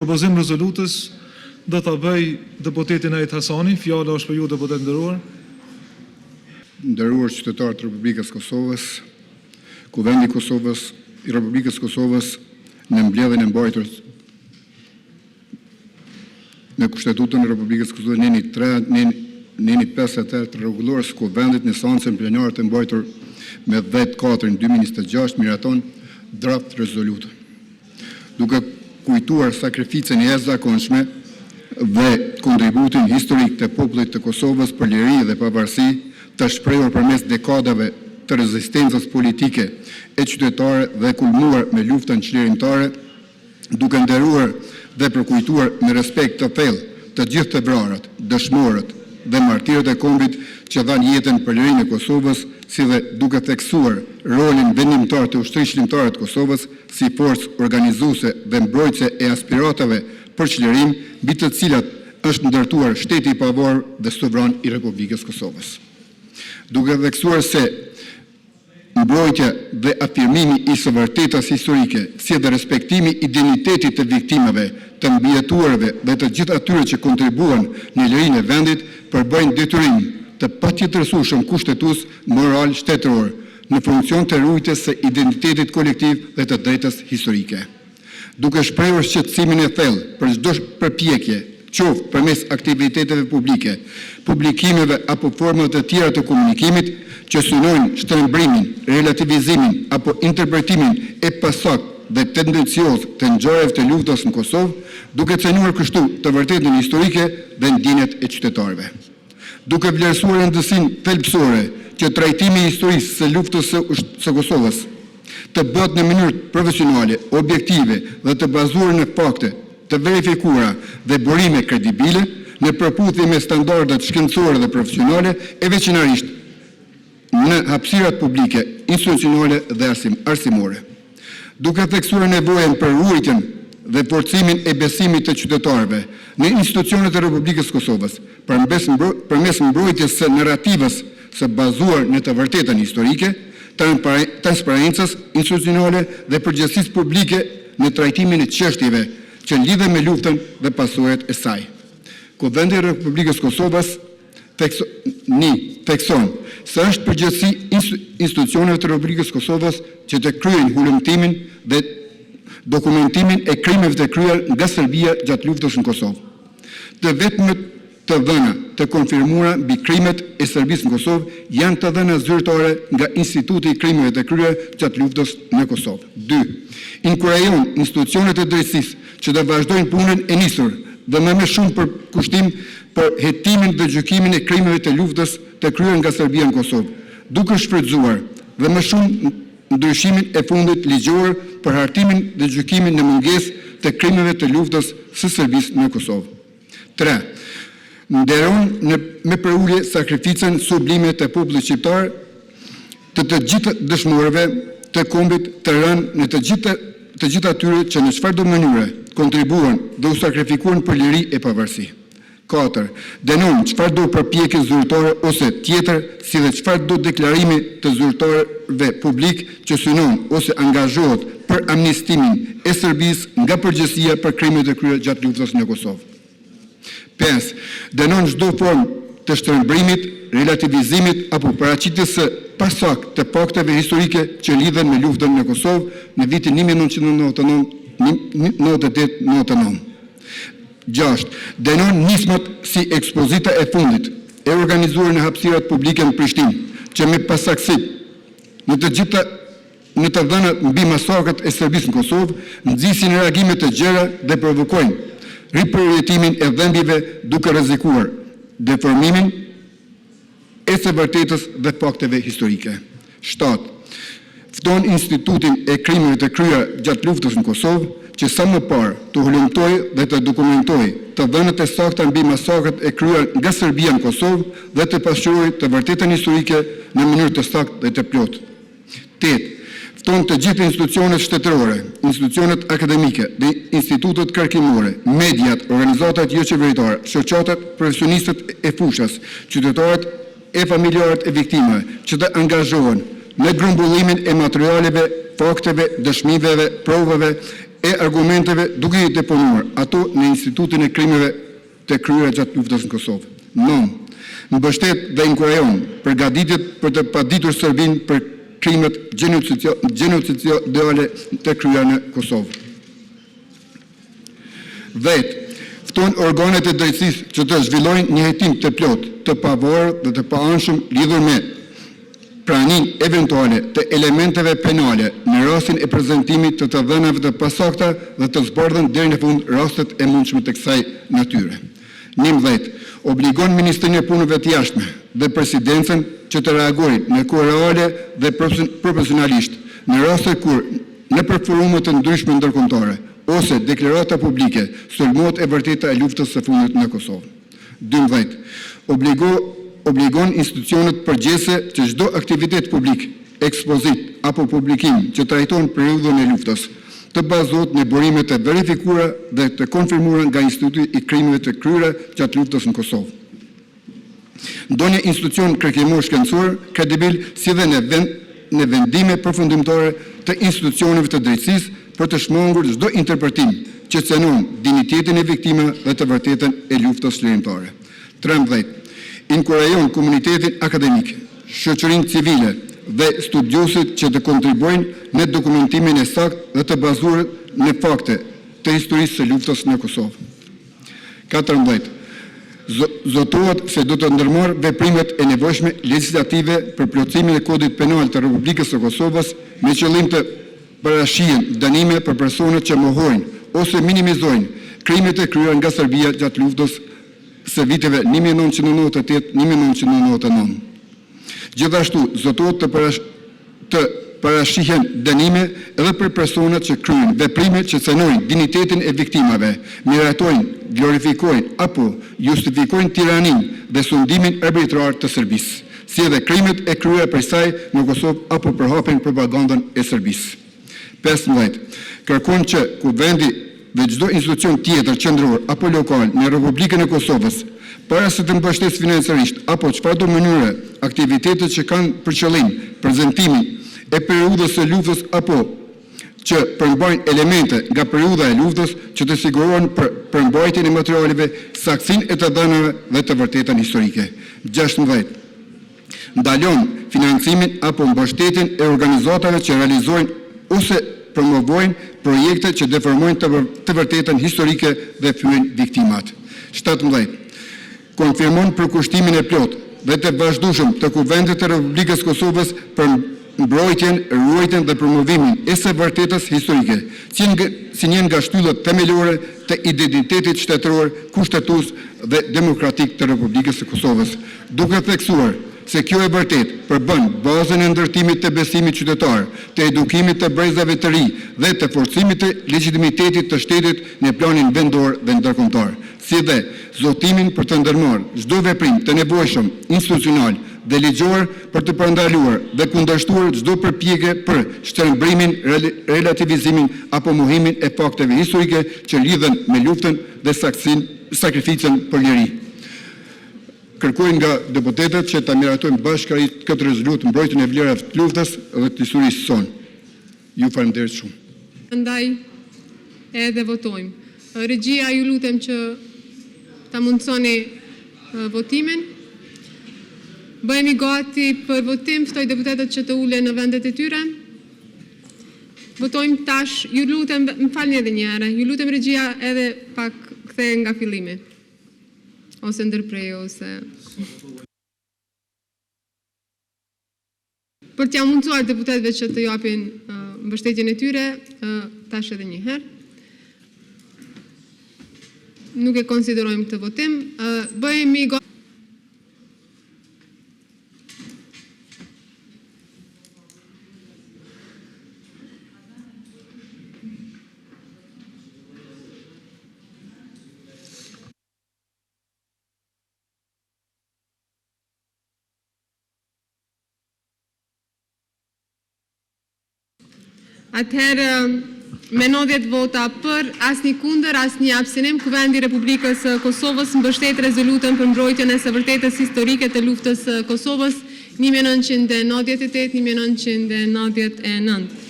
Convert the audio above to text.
Propozim rezolutës do ta bëj deputetin Ait Hasani, fjala është për ju deputet nderuar. Nderuar qytetarë të Republikës Kosovës, Kuvendi i Kosovës, i Republikës Kosovës në mbledhjen e mbajtur në Kushtetutën e Republikës Kosovës neni 53 të rregulluar së Kuvendit në seancën plenare të mbajtur me 10/4/2026 miraton draft rezolutë. Duke kujtuar sakrificën e jashtëzakonshme dhe kontributin historik të popullit të Kosovës për liri dhe pavarësi të shprehur përmes dekadave të rezistencës politike e qytetare dhe kulmuar me luftën çlirimtare, duke nderuar dhe përkujtuar me respekt të thellë të gjithë të vrarët, dëshmorët dhe martirët e kombit që dhanë jetën për lirinë e Kosovës, si dhe duke theksuar rolin vendimtar të ushtrisë shqiptare të Kosovës si forcë organizuese dhe mbrojtëse e aspiratave për çlirim, mbi të cilat është ndërtuar shteti i pavarur dhe sovran i Republikës Kosovës. Duke theksuar se mbrojtja dhe afirmimi i së vërtetës historike, si dhe respektimi i dinjitetit të viktimave, të mbijetuarve dhe të gjithë atyre që kontribuan në lirinë e vendit, përbëjnë detyrim të patjetërsueshëm kushtetues moral shtetëror në funksion të ruajtjes së identitetit kolektiv dhe të drejtës historike. Duke shprehur shqetësimin e thellë për çdo përpjekje, qoftë përmes aktiviteteve publike, publikimeve apo formave të tjera të komunikimit që synojnë shtrembrimin, relativizimin apo interpretimin e pasakt dhe tendencioz të ngjarjeve të luftës në Kosovë, duke cënuar kështu të vërtetën historike dhe ndjenjat e qytetarëve. Duke vlerësuar rëndësinë thelbësore që trajtimi i historisë së luftës së Kosovës të bëhet në mënyrë profesionale, objektive dhe të bazuar në fakte, të verifikuara dhe burime kredibile në përputhje me standardet shkencore dhe profesionale e veçanërisht në hapësirat publike, institucionale dhe arsimore. Duke theksuar nevojën për ruajtjen dhe forcimin e besimit të qytetarëve në institucionet e Republikës Kosovës, përmes mbrojtjes së narrativës së bazuar në të vërtetën historike, transparencës institucionale dhe përgjegjësisë publike në trajtimin e çështjeve që lidhen me luftën dhe pasojat e saj. Kuvendi i Republikës Kosovës thekson se është përgjegjësi institucioneve të Republikës Kosovës që të kryejnë hulumtimin dhe dokumentimin e krimeve të kryer nga Serbia gjatë luftës në Kosovë. Të vetmet të dhëna të konfirmuara mbi krimet e Serbisë në Kosovë janë të dhëna zyrtare nga Instituti i Krimeve të kryer gjatë luftës në Kosovë. 2. Inkurajon institucionet e drejtësisë që të vazhdojnë punën e nisur dhe më shumë për kushtim për hetimin dhe gjykimin e krimeve të luftës të kryer nga Serbia në Kosovë, duke shfrytzuar dhe më shumë ndryshimin e fundit ligjor për hartimin dhe gjykimin në mungesë të krimeve të luftës së Serbisë në Kosovë. 3. Nderon me përulje sakrificën sublime të popullit shqiptar, të gjithë dëshmorëve të kombit të rënë në të gjithë atyre që në çfarëdo mënyre kontribuan dhe u sakrifikuan për liri e pavarësi. 4. Denon çfarëdo përpjekje zyrtare ose tjetër, si dhe çfarëdo deklarimi të zyrtarëve publik që synon ose angazhohet për amnistimin e Serbisë nga përgjegjësia për krimet e kryera gjatë luftës në Kosovë. 5. Denon çdo formë të shtrembrimit, relativizimit apo paraqitjes së pasakt të fakteve historike që lidhen me luftën në Kosovë në vitin 1998-99. 6. Denon nismat si ekspozita e fundit e organizuar në hapësirat publike në Prishtinë, që me pasaktësi në të dhënat mbi masakrat e Serbisë në Kosovë, nxisin reagime të gjera dhe provokojnë ripërjetimin e vendimeve duke rrezikuar deformimin e së vërtetës dhe fakteve historike. 7. Fton Institutin e Krimeve të kryera gjatë luftës në Kosovë që sa më parë të hulumtojë dhe të dokumentojë të dhënat e sakta mbi masakrat e kryer nga Serbia në Kosovë dhe të pasqyrojë të vërtetën historike në mënyrë të saktë dhe të plotë. 8. Fton të gjithë institucionet shtetërore, institucionet akademike dhe institutet kërkimore, mediat, organizatat jo qeveritare, shoqatat, profesionistët e fushës, qytetarët e familjarët e viktimave që të angazhohen në grumbullimin e materialeve, fakteve, dëshmiveve, provave e argumenteve duke i deponuar ato në institutin e krimeve të kryera gjatë luftës në Kosovë. 9. Mbështet dhe inkurajon përgatitjet për të paditur Serbinë për krimet gjenocidale të kryera në Kosovë. 10. Fton organet e drejtësisë që të zhvillojnë një hetim të plot, të pavarur dhe të paanshëm lidhur me praninë eventuale të elementeve penale në rastin e prezantimit të të dhënave të pasakta dhe të zbardhën deri në fund rastet e mundshme të kësaj natyre. 11. Obligon Ministrinë e Punëve të Jashtme dhe Presidencën që të reagojnë në kohë reale dhe profesionalisht në raste kur në forume të ndryshme ndërkombëtare ose deklarata publike sulmohet e vërteta e luftës së fundit në Kosovë. 12. Obligon institucionet përgjithëse që çdo aktivitet publik, ekspozit apo publikim që trajton periudhën e luftës të bazohet në burime të verifikuara dhe të konfirmuara nga Instituti i Krimeve të kryera gjatë luftës në Kosovë. Ndonjë institucion kërkimor shkencor kredibil si dhe në vendime përfundimtare të institucioneve të drejtësisë për të shmangur çdo interpretim që cënon dinjitetin e viktimave dhe të vërtetën e luftës lirëtare. 13. Inkurajon komunitetin akademik, shoqërinë civile dhe studiosit që të kontribuojnë në dokumentimin e saktë dhe të bazuar në fakte të historisë së luftës në Kosovë. 14. Zotohet se do të ndërmarrë veprimet e nevojshme legislative për plotësimin e Kodit Penal të Republikës së Kosovës me qëllim të parashihen dënime për personat që mohojnë ose minimizojnë krimet e kryera nga Serbia gjatë luftës së viteve 1998-1999. Gjithashtu, zotohet të parashihen dënime edhe për personat që kryejnë veprime që cënojnë dinjitetin e viktimave, miratojnë, glorifikojnë apo justifikojnë tiraninë dhe sundimin arbitrar të Serbisë, si edhe krimet e kryera prej saj në Kosovë apo përhapin propagandën e Serbisë. 15. Kërkon që kuvendi dhe çdo institucion tjetër qendror apo lokal në Republikën e Kosovës, para se të mbështetë financiarisht apo çfarëdo mënyre aktivitetet që kanë për qëllim prezantimin e periudhës së luftës apo që përmbajnë elemente nga periudha e luftës që të sigurohen për përmbajtjen e materialeve, saktësinë e të dhënave dhe të vërtetën historike. 16. Ndalon financimin apo mbështetjen e organizatave që realizojnë ose promovojnë projekte që deformojnë të vërtetën historike dhe fyejnë viktimat. 17. Konfirmon përkushtimin e plot dhe të vazhdueshëm të kuvendit të Republikës Kosovës për mbrojtjen, ruajtjen dhe promovimin e së vërtetës historike, si një nga shtyllat themelore të identitetit shtetëror, kushtetues dhe demokratik të Republikës së Kosovës, duke theksuar se kjo e vërtet përbën bazën e ndërtimit të besimit qytetar, të edukimit të brezave të ri dhe të forcimit të legitimitetit të shtetit në planin vendor dhe ndërkombëtar, si dhe zotimin për të ndërmarrë çdo veprim të nevojshëm institucional dhe ligjor për të parandaluar dhe kundërshtuar çdo përpjekje për shtrembrimin, relativizimin apo mohimin e fakteve historike që lidhen me luftën dhe sakrificën për liri. Kërkojnë nga deputetët që ta miratojnë bashkërisht këtë rezolutë mbrojtjen e vlerave të luftës dhe të historisë sonë. Ju falenderoj shumë. Prandaj edhe votojmë. Regjia, ju lutem që ta mundsoni votimin. Bëhemi gati për votim, ftoj deputetët që të ulen në vendet e tyre. Votojmë tash, ju lutem, më falni edhe një herë, ju lutem regjia edhe pak kthej nga fillimi. Ose ndërprej, ose... Për t'ja mundsuar deputetëve që të japin mbështetjen e tyre, tash edhe një herë. Nuk e konsiderojmë këtë votim. Bëhemi gati... Atëherë, me 90 vota për, asnjë kundër, asnjë abstenim, Kuvendi i Republikës së Kosovës mbështet rezolutën për mbrojtjen e së vërtetës historike të luftës së Kosovës 1998-1999.